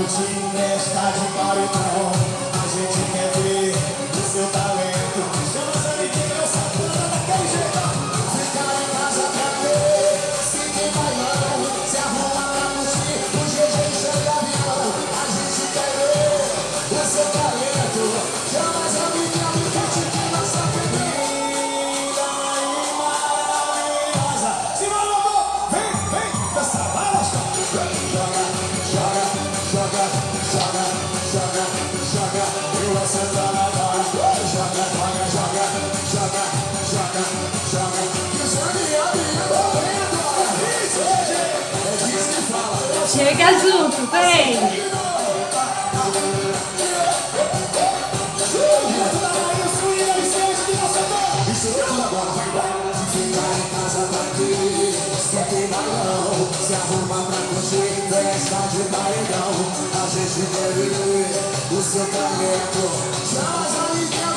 curtir festa de paredão. A gente quer ver o seu talento. Chama essa menina, essa puta daquele jeitão. Ficar em casa pra ver, seguir bailão. Se arruma pra curtir o GG chega avião. A gente quer ver o seu talento. Chama essa menina, porque te que nossa linda e maravilhosa. Se maluco, vem, vem, dança, vai, lasca. Joga, joga, joga, joga, joga, joga. Eu vou sentar agora. Joga, joga, joga, joga, joga, joga. E o sangue abrindo, vem agora. Isso, GG, é disso que fala. Chega junto, vem! Isso tudo agora vai embora. Ficar em casa pra quê? Só tem bailão. Se arruma pra curtir festa de paredão. A gente quer ver o seu talento. Chama as amigas.